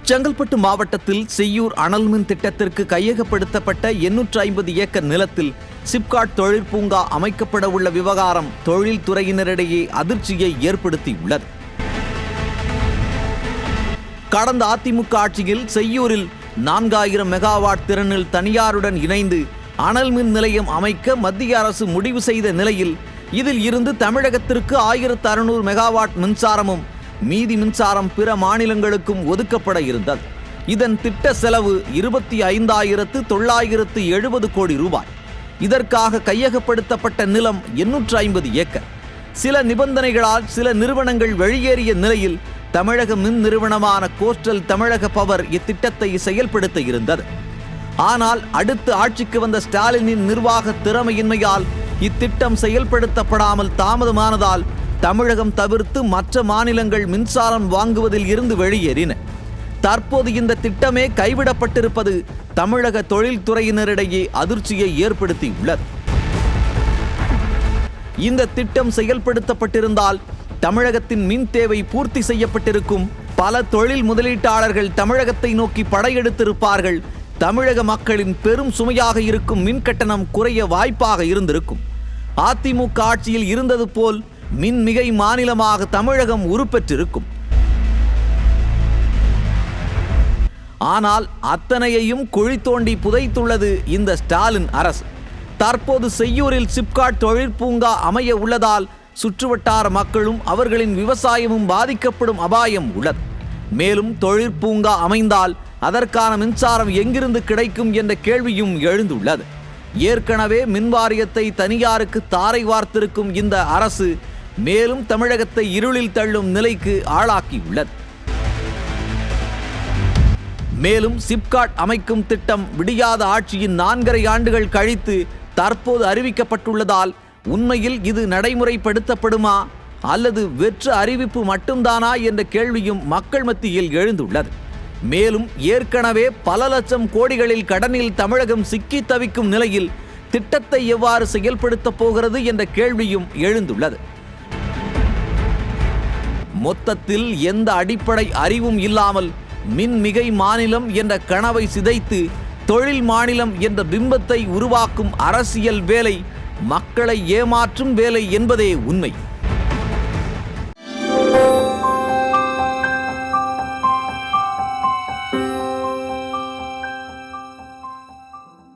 செங்கல்பட்டு மாவட்டத்தில் செய்யூர் அனல் மின் திட்டத்திற்கு கையகப்படுத்தப்பட்ட 850 ஏக்கர் நிலத்தில் சிப்காட் தொழிற்பூங்கா அமைக்கப்பட உள்ள விவகாரம் தொழில்துறையினரிடையே அதிர்ச்சியை ஏற்படுத்தியுள்ளது. கடந்த அதிமுக ஆட்சியில் செய்யூரில் 4000 மெகாவாட் திறனில் தனியாருடன் இணைந்து அனல் மின் நிலையம் அமைக்க மத்திய அரசு முடிவு செய்த நிலையில் இதில் இருந்து தமிழகத்திற்கு 1600 மெகாவாட் மின்சாரமும் மீதி மின்சாரம் பிற மாநிலங்களுக்கும் ஒதுக்கப்பட இருந்தது. இதன் திட்ட செலவு 25,970 கோடி ரூபாய். இதற்காக கையகப்படுத்தப்பட்ட நிலம் 850 ஏக்கர். சில நிபந்தனைகளால் சில நிறுவனங்கள் வெளியேறிய நிலையில் தமிழக மின் நிறுவனமான கோஸ்டல் தமிழக பவர் இத்திட்டத்தை செயல்படுத்த இருந்தது. ஆனால் அடுத்து ஆட்சிக்கு வந்த ஸ்டாலினின் நிர்வாக திறமையின்மையால் இத்திட்டம் செயல்படுத்தப்படாமல் தாமதமானதால் தமிழகம் தவிர்த்து மற்ற மாநிலங்கள் மின்சாரம் வாங்குவதில் இருந்து வெளியேறின. தற்போது இந்த திட்டமே கைவிடப்பட்டிருப்பது தமிழக தொழில்துறையினரிடையே அதிர்ச்சியை ஏற்படுத்தியுள்ளது. இந்த திட்டம் செயல்படுத்தப்பட்டிருந்தால் தமிழகத்தின் மின் தேவை பூர்த்தி செய்யப்பட்டிருக்கும். பல தொழில் முதலீட்டாளர்கள் தமிழகத்தை நோக்கி படையெடுத்திருப்பார்கள். தமிழக மக்களின் பெரும் சுமையாக இருக்கும் மின் கட்டணம் குறைய வாய்ப்பாக இருந்திருக்கும். அதிமுக ஆட்சியில் இருந்தது போல் மின்மிகை மாநிலமாக தமிழகம் உருப்பெற்றிருக்கும். ஆனால் அத்தனையையும் குழி தோண்டி புதைத்துள்ளது இந்த ஸ்டாலின் அரசு. தற்போது செய்யூரில் சிப்காட் தொழிற்பூங்கா அமைய உள்ளதால் சுற்றுவட்டார மக்களும் அவர்களின் விவசாயமும் பாதிக்கப்படும் அபாயம் உள்ளது. மேலும் தொழிற்பூங்கா அமைந்தால் அதற்கான மின்சாரம் எங்கிருந்து கிடைக்கும் என்ற கேள்வியும் எழுந்துள்ளது. ஏற்கனவே மின்வாரியத்தை தனியாருக்கு தாரை வார்த்திருக்கும் இந்த அரசு மேலும் தமிழகத்தை இருளில் தள்ளும் நிலைக்கு ஆளாக்கியுள்ளது. மேலும் சிப்காட் அமைக்கும் திட்டம் விடியாத ஆட்சியின் 4.5 ஆண்டுகள் கழித்து தற்போது அறிவிக்கப்பட்டுள்ளதால் உண்மையில் இது நடைமுறைப்படுத்தப்படுமா அல்லது வெற்று அறிவிப்பு மட்டும்தானா என்ற கேள்வியும் மக்கள் மத்தியில் எழுந்துள்ளது. மேலும் ஏற்கனவே பல லட்சம் கோடிகளில் கடனில் தமிழகம் சிக்கி தவிக்கும் நிலையில் திட்டத்தை எவ்வாறு செயல்படுத்தப் போகிறது என்ற கேள்வியும் எழுந்துள்ளது. மொத்தத்தில் எந்த அடிப்படை அறிவும் இல்லாமல் மின்மிகை மாநிலம் என்ற கனவை சிதைத்து தொழில் மாநிலம் என்ற பிம்பத்தை உருவாக்கும் அரசியல் வேலை மக்களை ஏமாற்றும் வேலை என்பதே உண்மை.